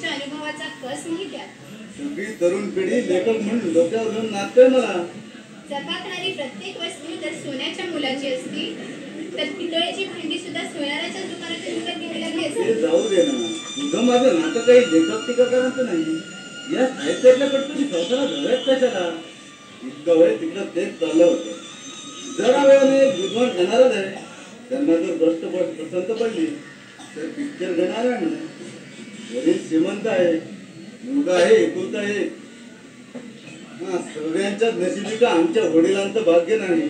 अनुभवाचा कस नाही त्यात. सगळी तरुण पिढी लेखक म्हणून डोक्यावर घेऊन नाचतोय मला. चकाकणारी प्रत्येक वस्तू जर सोन्याच्या मुलाची असती तर पितळेची भांडी सुद्धा सोनाराच्या दुकानातून विकत घ्यावी लागली असती. ते जाऊ दे ना, तुझं माझं नातं काही लेखक टीकाकारांचं नाही. या साहित्यातल्या कडतुरी संसारात हव्यात कशाला? इतकं वेळ तिकडं तेच चाललं होतं. जरा वेळाने विद्वान घेणारच आहे. त्यांना जर गोष्ट पसंत पडली तर पिक्चर घेणार आहे ना. वडील श्रीमंत आहे, मुलगा आहे एकुलता एक. सगळ्यांच्याच नशिबी का आमच्या वडिलांचं भाग्य नाही.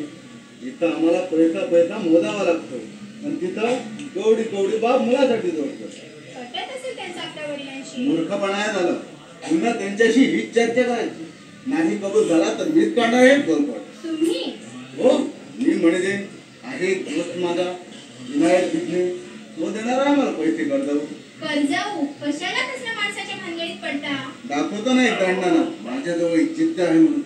इथं आम्हाला पैसा पैसा मोजावा लागतो आणि तिथं कवडी कवडी बाप मुलासाठी जोडतो. पटत असेल त्यांचं आपल्या वडिलांशी. मूर्खपणा झालं. पुन्हा त्यांच्याशी हीच चर्चा करायची. नाही कबूल झाला तर मीच काढणार आहे गोलपट. तुम्ही हो, मी म्हणजे आहे दोस्त माझा विनायक बिजने. तो देणार आहे मला पैसे कर्जाऊ कशाला कसल्या माणसाच्या भानगडीत पडता? दाखवतो ना एक दंडाना माझ्याजवळ एक चित्त आहे म्हणून.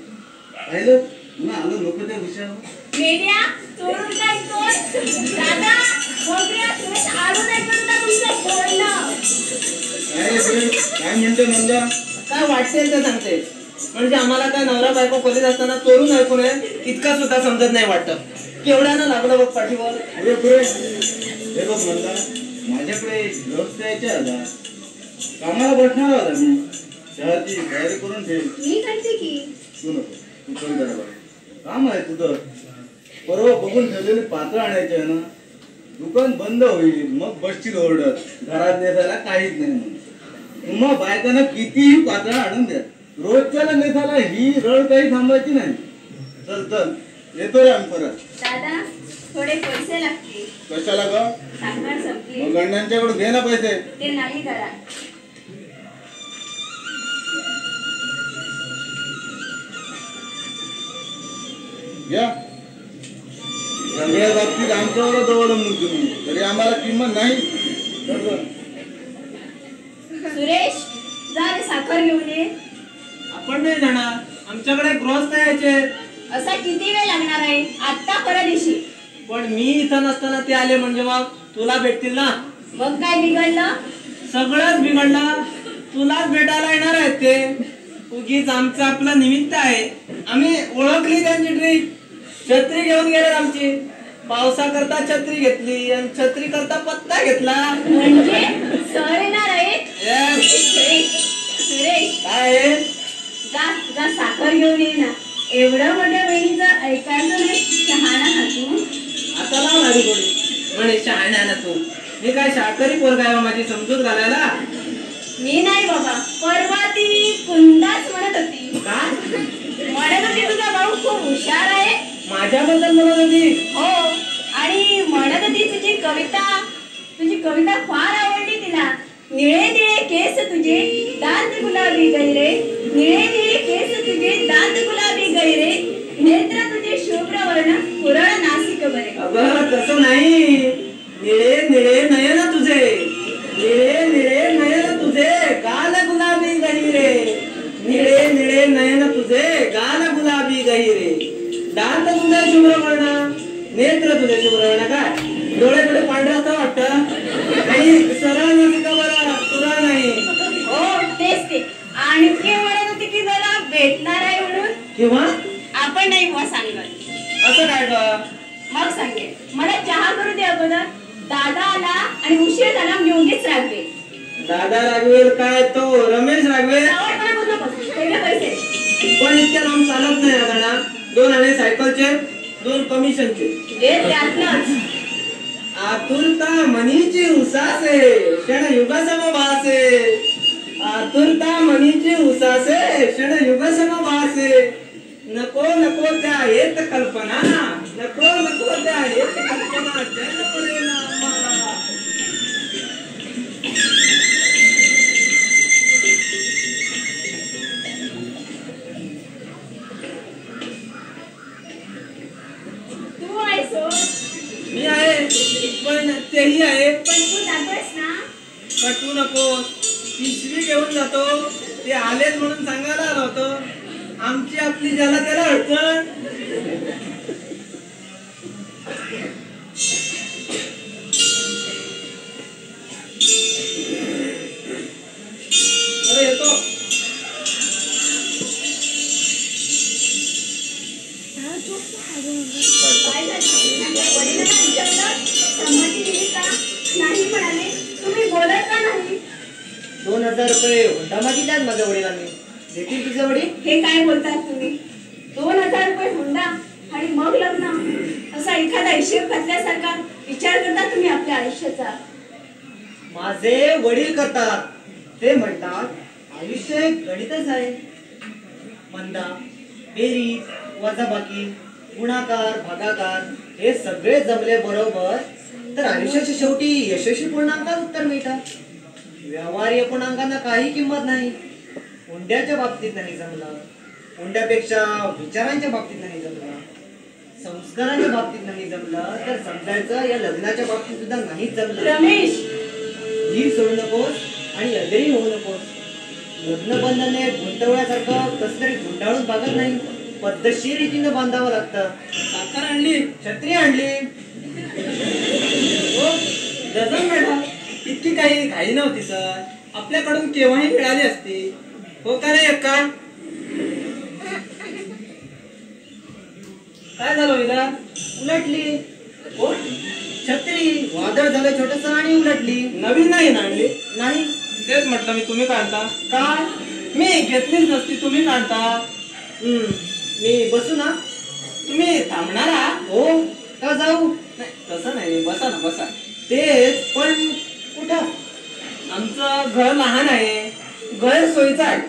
पाहिलं पुन्हा आलं लोक त्या विषयावर. मेल्या चोरून काय कोण? दादा वगैरे तुम्ही आडू नाही करता तुमचं बोलणं. काय म्हणते नंदा? काय वाटते ते सांगते. म्हणजे आम्हाला काय नवरा बायको खोलीत असताना चोरून ऐकू नये इतका सुद्धा समजत नाही वाटतं. केवढ्यानं लागलं बघ पाठीवर. पुढे पुढे हे बघ नंदा, माझ्याकडे व्यवसायाचे आधार कामाला बसणार होता. मी चहाची तयारी करून ठेव. मी करते की. तू नको, तू कमी जरा काम आहे तुझं. परवा बघून ठेवलेले पात्र आणायचे आहे ना. दुकान बंद होईल मग बसशील ओरडत घरात नेसायला काहीच नाही म्हणून. तुम्हा बायकांना कितीही पात्र आणून द्या, रोजच्याला नेसायला ही रळ काही थांबायची नाही. चल चल येतो रे आम्ही परत. दादा थोडे पैसे लागतील. कशाला ग? साखर संपली. मग गंडांच्याकडून घे ना पैसे. ते नाही करा. घ्या. सगळ्या बाबतीत आमच्यावर अवलंबून तुम्ही, तरी आम्हाला किंमत नाही. सुरेश जा रे साखर घेऊन ये. आपण नाही जाणार, आमच्याकडे गृहस्थ यायचे. असा किती वेळ लागणार आहे? आत्ता परत येशील. पण मी इथं नसताना ते आले म्हणजे मग तुला भेटतील ना. मग काय बिघडलं? सगळंच बिघडलं. तुलाच भेटायला येणार आहेत ते. उगीच आमचं आपलं निमित्त आहे. आम्ही ओळखली त्यांची ट्रिक. छत्री घेऊन गेले आमची. पावसा करता छत्री घेतली आणि छत्री करता पत्ता घेतला. म्हणजे सर येणार आहे. सुरेश काय आहे? जा जा साखर घेऊन ये ना. एवढं मोठ्या बहिणीचं ऐकायचं नाही. शहाणा हा तू. आता लाव लागली कोणी म्हणे शहाण्या ना तू. मी काय शाकाहारी पोरगा आहे माझी समजूत घालायला? मी नाही बाबा. परवा ती कुंदाच म्हणत होती. काय म्हणत होती तुझा भाऊ खूप हुशार आहे. माझ्याबद्दल म्हणत होती? हो, आणि म्हणत होती तुझी कविता फार आवडली तिला. निळे निळे केस तुझे दांत गुलाबी गैरे. निळे निळे केस तुझे दांत गुलाबी गैरे. नेत्र तुझे शुभ्र वर्ण पुरळ नासिक बरे. अगं तसं नाही. निळे निळे नयन तुझे. निळे निळे नयन तुझे गाल गुलाबी गहिरे. निळे निळे नयन तुझे गाल गुलाबी गहिरे. दांत तुझे शुभ्र वर्ण, नेत्र तुझे शुभ्र वर्ण. काय डोळे डोळे पांढरे असं वाटतं? काही सरळ नसिका बरा तुला नाही. हो तेच ते. आणखी म्हणत होती की जरा भेटणार आहे म्हणून. किंवा आपण नाही बुवा सांगत. असं काय ग? मग सांगेल. मला चहा करू दे अगोदर. दादा आला आणि उशीर झाला मी उगीच रागवे. दादा रागवेल काय तो रमेश रागवेल. आवडपणा करू नकोस. पहिले पैसे. पण इतक्या लांब चालत नाही आता. 2 आणे सायकलचे, 2 कमिशनचे. त्यातलंच. आतुरता मनीची उसासे क्षण युगसम भासे. आतुरता मनीची उसासे क्षण युगसम भासे. नको नको त्या येत कल्पना. नको नको त्या येत कल्पना. जन पडेना आम्हाला. तू आहेस हो. मी आहे पण तेही आहे. पण तू जातोयस ना. कटू नको. पिशवी घेऊन जातो. ते आलेच म्हणून सांगायला आलो होतो. आमची आपली ज्याला त्याला अडचण. 2000 रुपये हुंडा मागितल्यात माझ्या वडिलांनी. देतील तुझे वडील? हे काय बोलतात तुम्ही? 2000 रुपये हुंडा आणि मग लग्न, असा एखादा हिशेब घातल्यासारखा विचार करता तुम्ही आपल्या आयुष्याचा? माझे वडील करतात. ते म्हणतात आयुष्य एक गणितच आहे. मंदा, बेरीज, वजाबाकी, गुणाकार, भागाकार हे सगळे जमले बरोबर तर आयुष्याच्या शेवटी यशस्वी पूर्णांकात उत्तर मिळतात. व्यवहार्य पूर्णांकांना काही किंमत नाही. हुंड्याच्या बाबतीत नाही जमलं, हुंड्यापेक्षा विचारांच्या बाबतीत नाही जमलं, संस्कारांच्या बाबतीत नाही जमलं तर समजायचं या लग्नाच्या बाबतीत सुद्धा नाही जमलं. रमेश, धीर सोडू नकोस आणि अधीर होऊ नकोस. लग्न बंधने गुंतवण्यासारखं कसं तरी गुंडाळून बागत नाही, पद्धतशीर रीतीनं बांधावं लागतं. साखर आणली, छत्री आणली. हो डझन मॅडम, इतकी काही घाई नव्हती सर. आपल्याकडून केव्हाही मिळाली असती. हो का रे अक्का? काय झालं विदा? उलटली. हो, छत्री वादळ झालं छोटस आणि उलटली. नवीन नाही ना आणली? नाही. तेच म्हटलं मी, तुम्ही काढता काय? मी घेतलीच नसती, तुम्ही काढता. मी बसू ना? तुम्ही थांबणार आहात? हो का जाऊ? नाही तसं नाही, बसा ना बसा. तेच पण कुठं? आमचं घर लहान आहे, गैरसोयीचं आहे.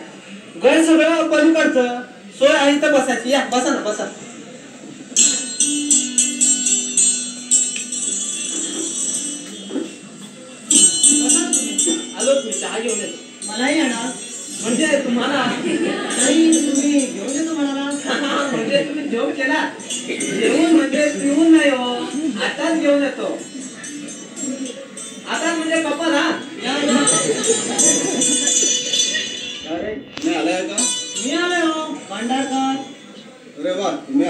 घर सगळं पलीकडचं, सोय आहे तर बसायची. या बसा ना बसा. आलो, तुम्ही चहा घेऊन येतो. मलाही येणार. म्हणजे तुम्हाला नाही, तुम्ही घेऊन येतो म्हणाला. म्हणजे तुम्ही जेवण केला? जेवण म्हणजे पिऊन नाही हो, आताच घेऊन येतो. आता म्हणजे कपल हा. अरे मी आलाय का? मी आलोय हो भांडारकर. अरे वा, तुम्ही